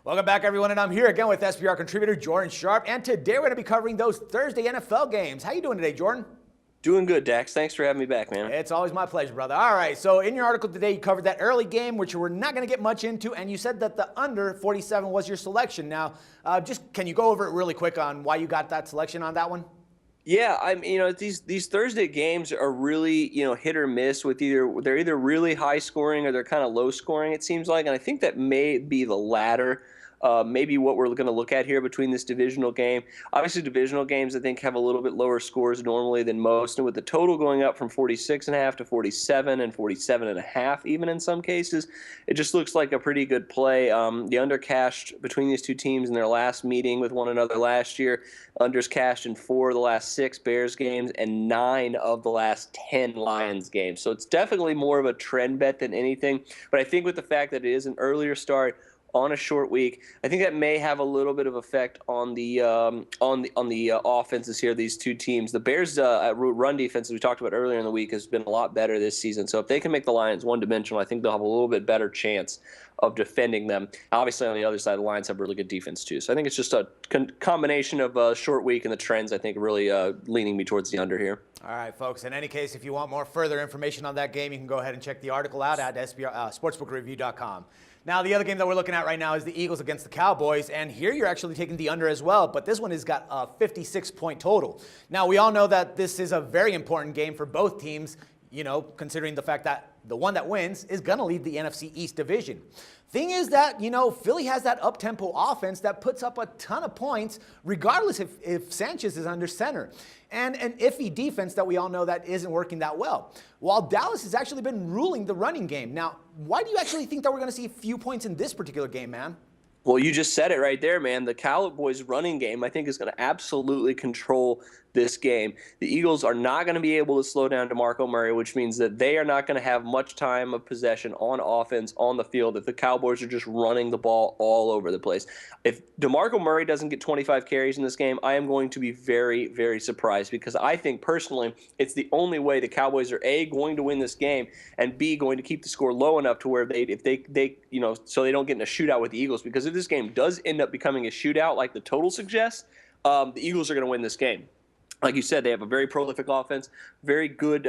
Welcome back, everyone, and I'm here again with SBR contributor Jordan Sharp, and today we're going to be covering those Thursday NFL games. How you doing today, Jordan? Doing good, Dax. Thanks for having me back, man. It's always my pleasure, brother. All right, so in your article today, you covered that early game, which we're not going to get much into, and you said that the under 47 was your selection. Now, can you go over it really quick on why you got that selection on that one? Yeah, these Thursday games are really, hit or miss with they're either really high scoring or they're kind of low scoring, it seems like, and I think that may be the latter. Maybe what we're going to look at here between this divisional game. Obviously, divisional games, I think, have a little bit lower scores normally than most. And with the total going up from 46.5 to 47 and 47.5, even in some cases, it just looks like a pretty good play. The under cashed between these two teams in their last meeting with one another last year. Unders cashed in 4 of the last 6 Bears games and 9 of the last 10 Lions games. So it's definitely more of a trend bet than anything. But I think with the fact that it is an earlier start on a short week, I think that may have a little bit of effect on the offenses here. These two teams, the Bears' run defense, as we talked about earlier in the week, has been a lot better this season. So if they can make the Lions one-dimensional, I think they'll have a little bit better chance of defending them. Obviously, on the other side, the Lions have really good defense too. So I think it's just a combination of a short week and the trends. I think really leaning me towards the under here. All right, folks. In any case, if you want more further information on that game, you can go ahead and check the article out at sportsbookreview.com. Now, the other game that we're looking at right now is the Eagles against the Cowboys, and here you're actually taking the under as well, but this one has got a 56-point total. Now, we all know that this is a very important game for both teams, considering the fact that the one that wins is going to lead the NFC East division. Thing is that, Philly has that up-tempo offense that puts up a ton of points, regardless if Sanchez is under center. And an iffy defense that we all know that isn't working that well. While Dallas has actually been ruling the running game. Now, why do you actually think that we're going to see a few points in this particular game, man? Well, you just said it right there, man. The Cowboys' running game, I think, is going to absolutely control this game. The Eagles are not going to be able to slow down DeMarco Murray, which means that they are not going to have much time of possession on offense on the field if the Cowboys are just running the ball all over the place. If DeMarco Murray doesn't get 25 carries in this game, I am going to be very, very surprised, because I think personally it's the only way the Cowboys are A, going to win this game, and B, going to keep the score low enough to where so they don't get in a shootout with the Eagles. Because if this game does end up becoming a shootout like the total suggests, the Eagles are going to win this game. Like you said, they have a very prolific offense, very good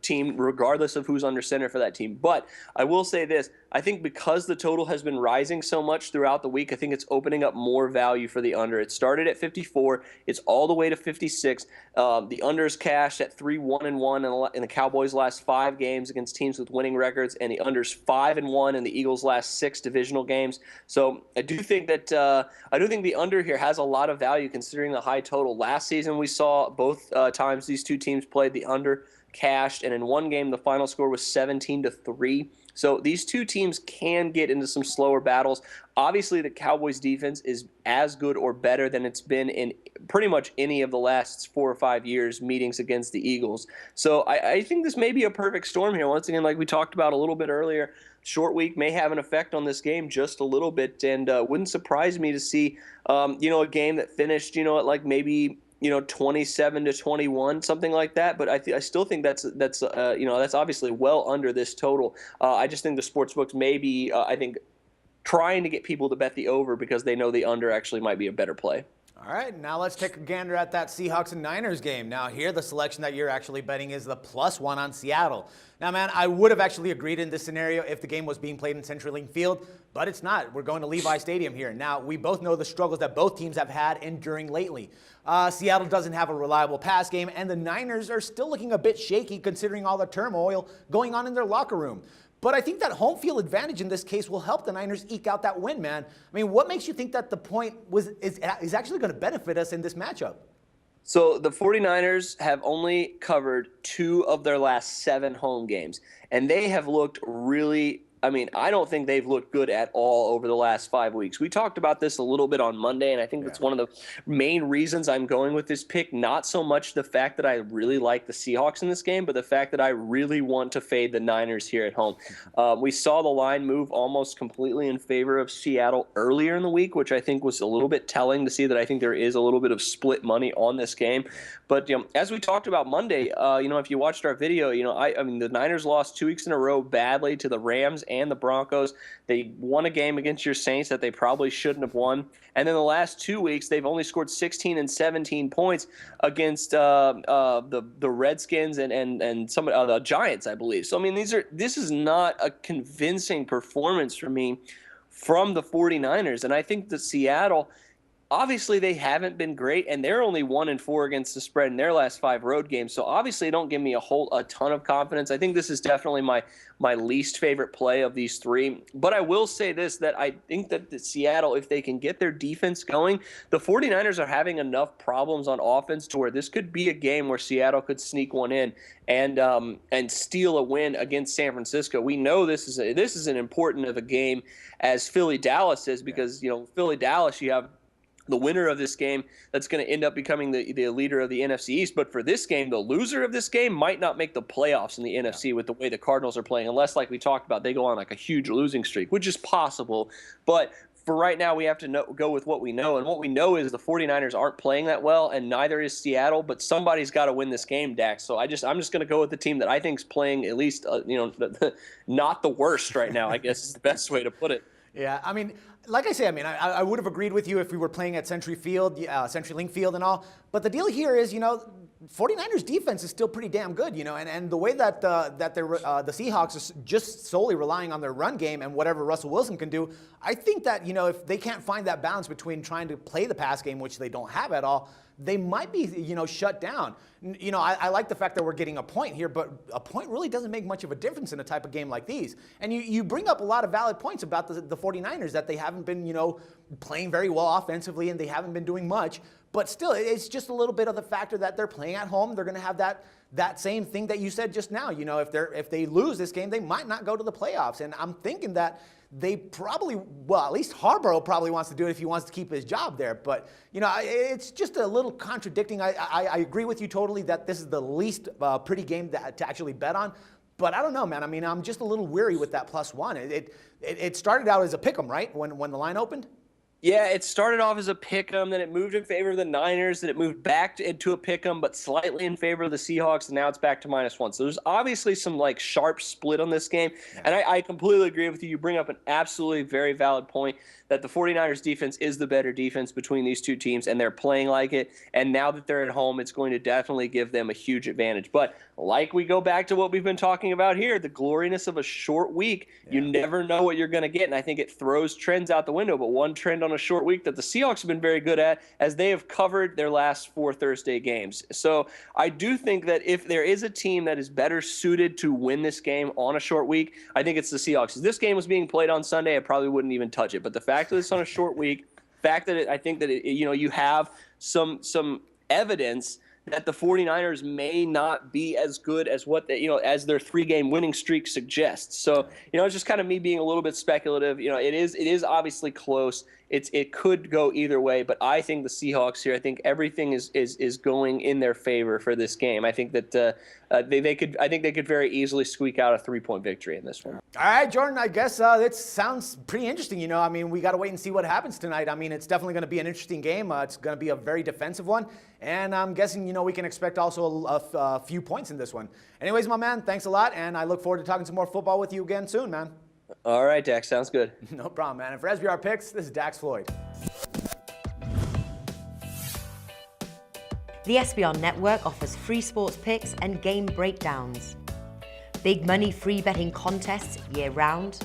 team, regardless of who's under center for that team. But I will say this. I think because the total has been rising so much throughout the week, I think it's opening up more value for the under. It started at 54. It's all the way to 56. The under's cashed at 3-1-1 in the Cowboys' last 5 games against teams with winning records, and the under's 5-1 in the Eagles' last 6 divisional games. So I do think that the under here has a lot of value considering the high total. Last season we saw both times these two teams played, the under cashed, and in one game the final score was 17-3. So these two teams can get into some slower battles. Obviously, the Cowboys' defense is as good or better than it's been in pretty much any of the last 4 or 5 years meetings against the Eagles. So I think this may be a perfect storm here. Once again, like we talked about a little bit earlier, short week may have an effect on this game just a little bit, and wouldn't surprise me to see a game that finished at like maybe 27-21, something like that. But I still think that's obviously well under this total. I just think the sportsbooks may be, trying to get people to bet the over because they know the under actually might be a better play. All right, now let's take a gander at that Seahawks and Niners game. Now here, the selection that you're actually betting is the +1 on Seattle. Now, man, I would have actually agreed in this scenario if the game was being played in CenturyLink Field, but it's not. We're going to Levi Stadium here. Now, we both know the struggles that both teams have had enduring lately. Seattle doesn't have a reliable pass game, and the Niners are still looking a bit shaky considering all the turmoil going on in their locker room. But I think that home field advantage in this case will help the Niners eke out that win, man. I mean, what makes you think that the point is actually going to benefit us in this matchup? So the 49ers have only covered 2 of their last 7 home games, and they have looked really I don't think they've looked good at all over the last 5 weeks. We talked about this a little bit on Monday, and I think that's one of the main reasons I'm going with this pick. Not so much the fact that I really like the Seahawks in this game, but the fact that I really want to fade the Niners here at home. We saw the line move almost completely in favor of Seattle earlier in the week, which I think was a little bit telling to see that I think there is a little bit of split money on this game. But as we talked about Monday, if you watched our video, the Niners lost 2 weeks in a row badly to the Rams and the Broncos. They won a game against your Saints that they probably shouldn't have won. And then the last 2 weeks, they've only scored 16 and 17 points against the Redskins and some the Giants, I believe. So, I mean, this is not a convincing performance for me from the 49ers. And I think that Seattle, obviously, they haven't been great, and they're only 1-4 against the spread in their last 5 road games. So obviously, don't give me a ton of confidence. I think this is definitely my least favorite play of these 3. But I will say this, that I think that the Seattle, if they can get their defense going, the 49ers are having enough problems on offense to where this could be a game where Seattle could sneak one in and steal a win against San Francisco. We know this is an important of a game as Philly-Dallas is, because Philly-Dallas, you have the winner of this game that's going to end up becoming the leader of the NFC East. But for this game, the loser of this game might not make the playoffs in the NFC with the way the Cardinals are playing, unless, like we talked about, they go on like a huge losing streak, which is possible. But for right now, we have to go with what we know. And what we know is the 49ers aren't playing that well, and neither is Seattle. But somebody's got to win this game, Dax. So I'm just going to go with the team that I think is playing at least, not the worst right now, I guess is the best way to put it. Yeah, I mean, like I say, I would have agreed with you if we were playing at CenturyLink Field and all. But the deal here is, 49ers defense is still pretty damn good, and the way that the Seahawks are just solely relying on their run game and whatever Russell Wilson can do, I think that, if they can't find that balance between trying to play the pass game, which they don't have at all, they might be, shut down. I like the fact that we're getting a point here, but a point really doesn't make much of a difference in a type of game like these. And you bring up a lot of valid points about the 49ers, that they haven't been, playing very well offensively and they haven't been doing much. But still, it's just a little bit of the factor that they're playing at home. They're going to have that same thing that you said just now. If they lose this game, they might not go to the playoffs. And I'm thinking that they probably, at least Harbaugh probably wants to do it if he wants to keep his job there. But, it's just a little contradicting. I agree with you totally that this is the least pretty game to actually bet on. But I don't know, man. I'm just a little weary with that +1. It started out as a pick'em, right, when the line opened? Yeah, it started off as a pick'em, then it moved in favor of the Niners, then it moved back into a pick'em, but slightly in favor of the Seahawks, and now it's back to -1. So there's obviously some sharp split on this game, and I completely agree with you. You bring up an absolutely very valid point that the 49ers defense is the better defense between these two teams, and they're playing like it. And now that they're at home, it's going to definitely give them a huge advantage. But like we go back to what we've been talking about here, the gloriness of a short week, you never know what you're going to get. And I think it throws trends out the window. But one trend on a short week that the Seahawks have been very good at, as they have covered their last 4 Thursday games. So I do think that if there is a team that is better suited to win this game on a short week, I think it's the Seahawks. If this game was being played on Sunday, I probably wouldn't even touch it. But the fact that it's on a short week, fact that I think that you have some evidence that the 49ers may not be as good as what as their 3-game winning streak suggests. So, it's just kind of me being a little bit speculative. It is obviously close. It could go either way, but I think the Seahawks here, I think everything is going in their favor for this game. I think that they could very easily squeak out a 3-point victory in this one. All right, Jordan, I guess it sounds pretty interesting. We got to wait and see what happens tonight. It's definitely going to be an interesting game. It's going to be a very defensive one. And I'm guessing, we can expect also a few points in this one. Anyways, my man, thanks a lot. And I look forward to talking some more football with you again soon, man. All right, Dax, sounds good. No problem, man. And for SBR Picks, this is Dax Floyd. The SBR Network offers free sports picks and game breakdowns, big money free betting contests year-round,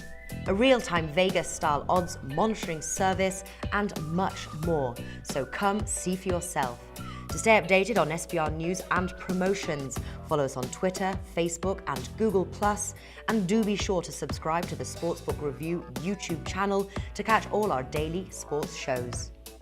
a real-time Vegas-style odds monitoring service, and much more. So come see for yourself. To stay updated on SBR news and promotions, follow us on Twitter, Facebook, and Google+, and do be sure to subscribe to the Sportsbook Review YouTube channel to catch all our daily sports shows.